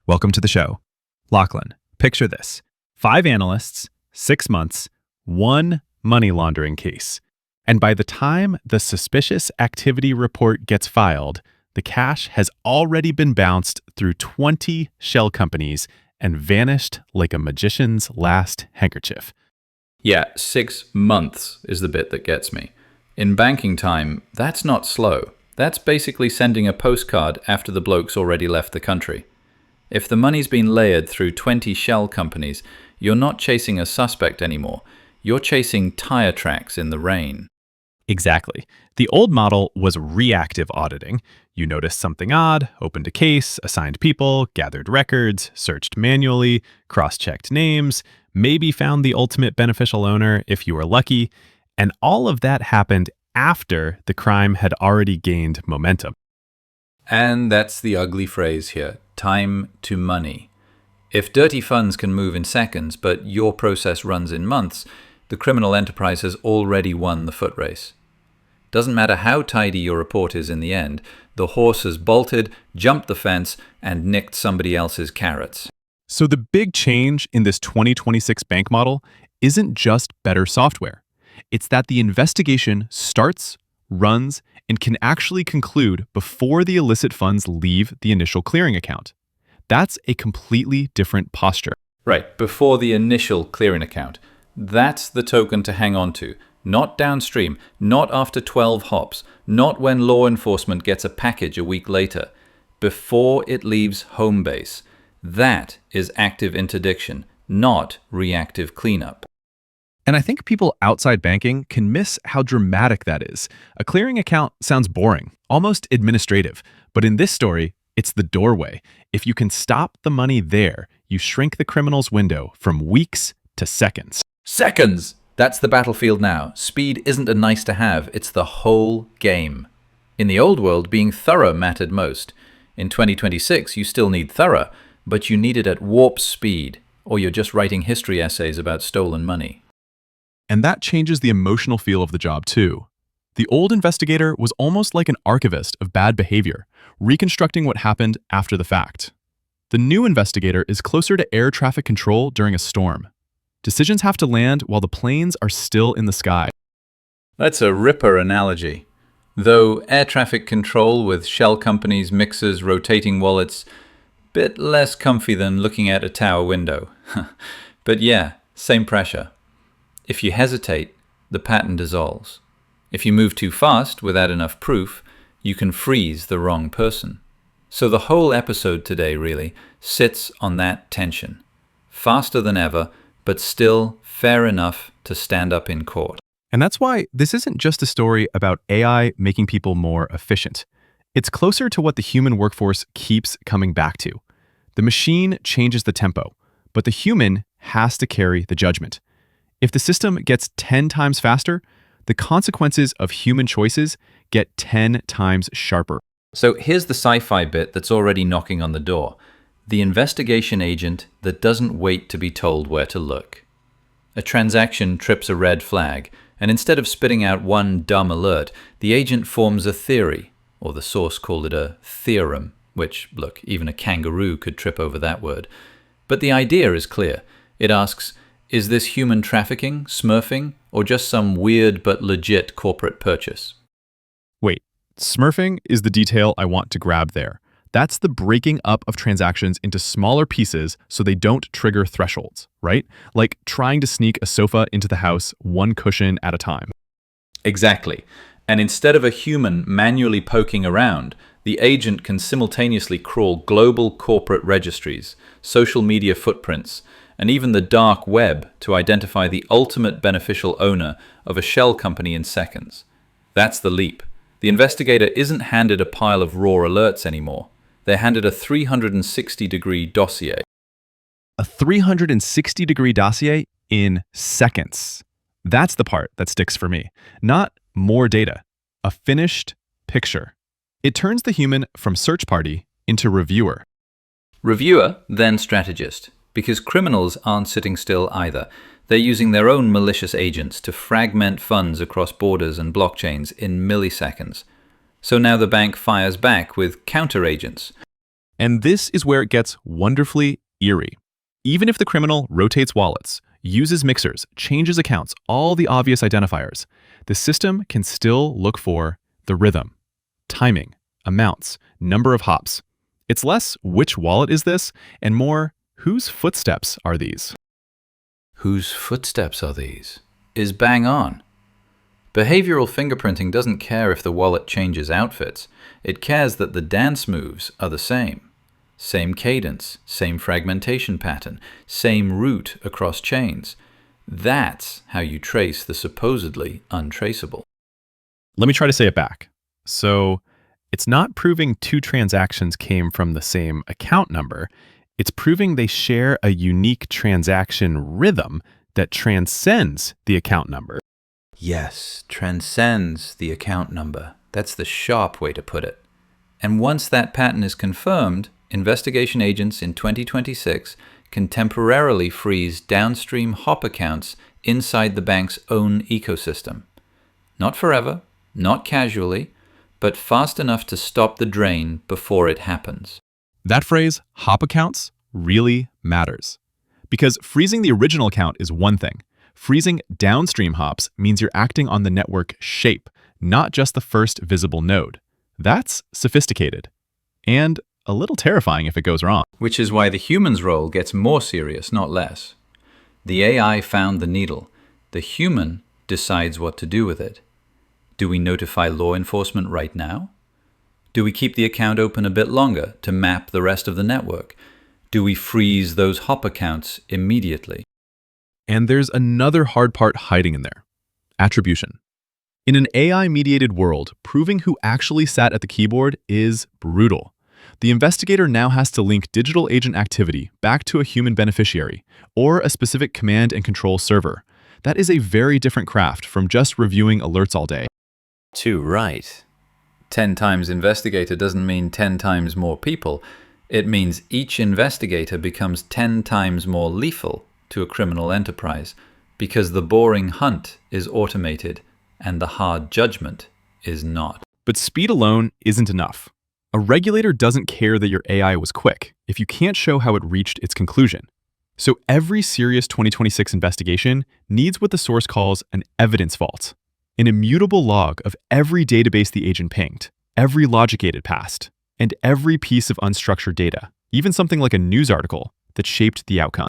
Welcome to the show. Lachlan, picture this. 5 analysts, 6 months, 1 money laundering case. And by the time the suspicious activity report gets filed, the cash has already been bounced through 20 shell companies and vanished like a magician's last handkerchief. Yeah, 6 months is the bit that gets me. In banking time, that's not slow. That's basically sending a postcard after the bloke's already left the country. If the money's been layered through 20 shell companies, you're not chasing a suspect anymore. You're chasing tire tracks in the rain. Exactly. The old model was reactive auditing. You noticed something odd, opened a case, assigned people, gathered records, searched manually, cross-checked names, maybe found the ultimate beneficial owner if you were lucky, and all of that happened after the crime had already gained momentum. And that's the ugly phrase here, time to money. If dirty funds can move in seconds, but your process runs in months, the criminal enterprise has already won the foot race. Doesn't matter how tidy your report is in the end, the horse has bolted, jumped the fence, and nicked somebody else's carrots. So the big change in this 2026 bank model isn't just better software. It's that the investigation starts, runs, and can actually conclude before the illicit funds leave the initial clearing account. That's a completely different posture. Right, before the initial clearing account. That's the token to hang on to. Not downstream, not after 12 hops, not when law enforcement gets a package a week later. Before it leaves home base. That is active interdiction, not reactive cleanup. And I think people outside banking can miss how dramatic that is. A clearing account sounds boring, almost administrative. But in this story, it's the doorway. If you can stop the money there, you shrink the criminal's window from weeks to seconds. Seconds! That's the battlefield now. Speed isn't a nice to have, it's the whole game. In the old world, being thorough mattered most. In 2026, you still need thorough, but you need it at warp speed, or you're just writing history essays about stolen money. And that changes the emotional feel of the job too. The old investigator was almost like an archivist of bad behavior, reconstructing what happened after the fact. The new investigator is closer to air traffic control during a storm. Decisions have to land while the planes are still in the sky. That's a ripper analogy. Though air traffic control with shell companies, mixers, rotating wallets, bit less comfy than looking at a tower window. But yeah, same pressure. If you hesitate, the pattern dissolves. If you move too fast without enough proof, you can freeze the wrong person. So the whole episode today really sits on that tension. Faster than ever, but still fair enough to stand up in court. And that's why this isn't just a story about AI making people more efficient. It's closer to what the human workforce keeps coming back to. The machine changes the tempo, but the human has to carry the judgment. If the system gets 10 times faster, the consequences of human choices get 10 times sharper. So here's the sci-fi bit that's already knocking on the door. The investigation agent that doesn't wait to be told where to look. A transaction trips a red flag, and instead of spitting out one dumb alert, the agent forms a theory, or the source called it a theorem, which, look, even a kangaroo could trip over that word. But the idea is clear. It asks, is this human trafficking, smurfing, or just some weird but legit corporate purchase? Wait, smurfing is the detail I want to grab there. That's the breaking up of transactions into smaller pieces so they don't trigger thresholds, right? Like trying to sneak a sofa into the house one cushion at a time. Exactly. And instead of a human manually poking around, the agent can simultaneously crawl global corporate registries, social media footprints, and even the dark web to identify the ultimate beneficial owner of a shell company in seconds. That's the leap. The investigator isn't handed a pile of raw alerts anymore. They're handed a 360-degree dossier. A 360-degree dossier in seconds. That's the part that sticks for me. Not more data, a finished picture. It turns the human from search party into reviewer. Reviewer, then strategist. Because criminals aren't sitting still either. They're using their own malicious agents to fragment funds across borders and blockchains in milliseconds. So now the bank fires back with counter agents. And this is where it gets wonderfully eerie. Even if the criminal rotates wallets, uses mixers, changes accounts, all the obvious identifiers, the system can still look for the rhythm, timing, amounts, number of hops. It's less which wallet is this, and more whose footsteps are these. Whose footsteps are these? Is bang on. Behavioral fingerprinting doesn't care if the wallet changes outfits. It cares that the dance moves are the same. Same cadence, same fragmentation pattern, same route across chains. That's how you trace the supposedly untraceable. Let me try to say it back. So it's not proving two transactions came from the same account number. It's proving they share a unique transaction rhythm that transcends the account number. Yes, transcends the account number. That's the sharp way to put it. And once that pattern is confirmed, investigation agents in 2026 can temporarily freeze downstream hop accounts inside the bank's own ecosystem. Not forever, not casually, but fast enough to stop the drain before it happens. That phrase, hop accounts, really matters. Because freezing the original account is one thing. Freezing downstream hops means you're acting on the network shape, not just the first visible node. That's sophisticated. And a little terrifying if it goes wrong. Which is why the human's role gets more serious, not less. The AI found the needle. The human decides what to do with it. Do we notify law enforcement right now? Do we keep the account open a bit longer to map the rest of the network? Do we freeze those hop accounts immediately? And there's another hard part hiding in there. Attribution. In an AI-mediated world, proving who actually sat at the keyboard is brutal. The investigator now has to link digital agent activity back to a human beneficiary or a specific command and control server. That is a very different craft from just reviewing alerts all day. Too right. 10 times investigator doesn't mean 10 times more people. It means each investigator becomes 10 times more lethal to a criminal enterprise because the boring hunt is automated and the hard judgment is not. But speed alone isn't enough. A regulator doesn't care that your AI was quick if you can't show how it reached its conclusion. So every serious 2026 investigation needs what the source calls an evidence vault, an immutable log of every database the agent pinged, every logic gate it passed, and every piece of unstructured data, even something like a news article that shaped the outcome.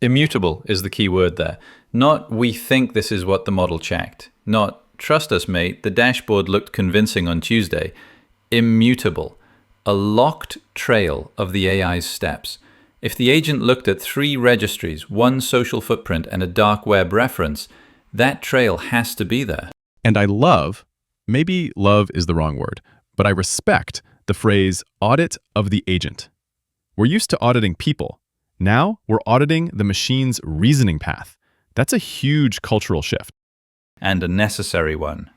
Immutable is the key word there. Not we think this is what the model checked. Not trust us, mate, the dashboard looked convincing on Tuesday. Immutable. A locked trail of the AI's steps. If the agent looked at 3 registries, 1 social footprint, and a dark web reference, that trail has to be there. And I love, maybe love is the wrong word, but I respect the phrase audit of the agent. We're used to auditing people. Now we're auditing the machine's reasoning path. That's a huge cultural shift. And a necessary one.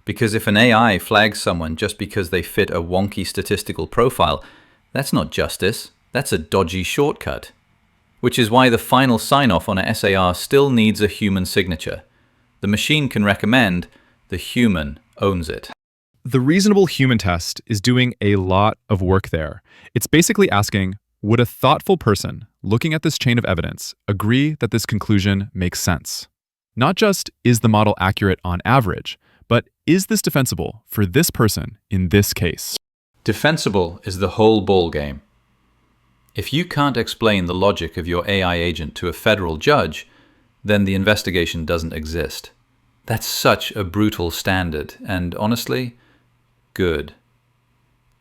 Because if an AI flags someone just because they fit a wonky statistical profile, that's not justice, that's a dodgy shortcut. Which is why the final sign-off on a SAR still needs a human signature. The machine can recommend, the human owns it. The reasonable human test is doing a lot of work there. It's basically asking, would a thoughtful person looking at this chain of evidence agree that this conclusion makes sense? Not just, is the model accurate on average, but is this defensible for this person in this case? Defensible is the whole ballgame. If you can't explain the logic of your AI agent to a federal judge, then the investigation doesn't exist. That's such a brutal standard, and honestly, good.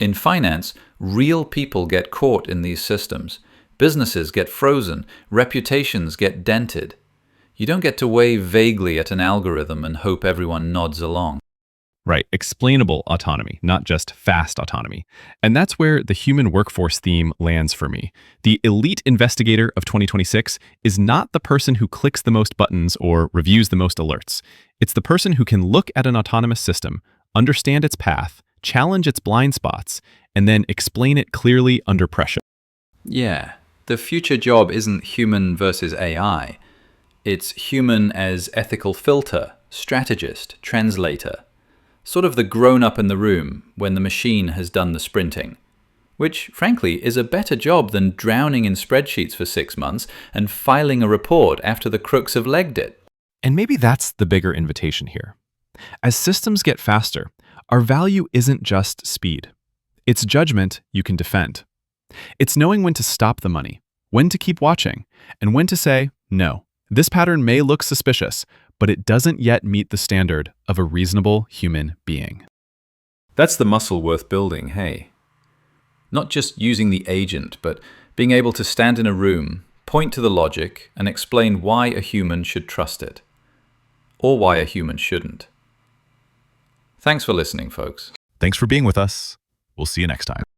In finance, real people get caught in these systems. Businesses get frozen, reputations get dented. You don't get to wave vaguely at an algorithm and hope everyone nods along. Right, explainable autonomy, not just fast autonomy. And that's where the human workforce theme lands for me. The elite investigator of 2026 is not the person who clicks the most buttons or reviews the most alerts. It's the person who can look at an autonomous system, understand its path, challenge its blind spots, and then explain it clearly under pressure. Yeah, the future job isn't human versus AI. It's human as ethical filter, strategist, translator. Sort of the grown-up in the room when the machine has done the sprinting. which, frankly, is a better job than drowning in spreadsheets for 6 months and filing a report after the crooks have legged it. And maybe that's the bigger invitation here. As systems get faster, our value isn't just speed. It's judgment you can defend. It's knowing when to stop the money, when to keep watching, and when to say, no, this pattern may look suspicious, but it doesn't yet meet the standard of a reasonable human being. That's the muscle worth building, hey? Not just using the agent, but being able to stand in a room, point to the logic, and explain why a human should trust it, or why a human shouldn't. Thanks for listening, folks. Thanks for being with us. We'll see you next time.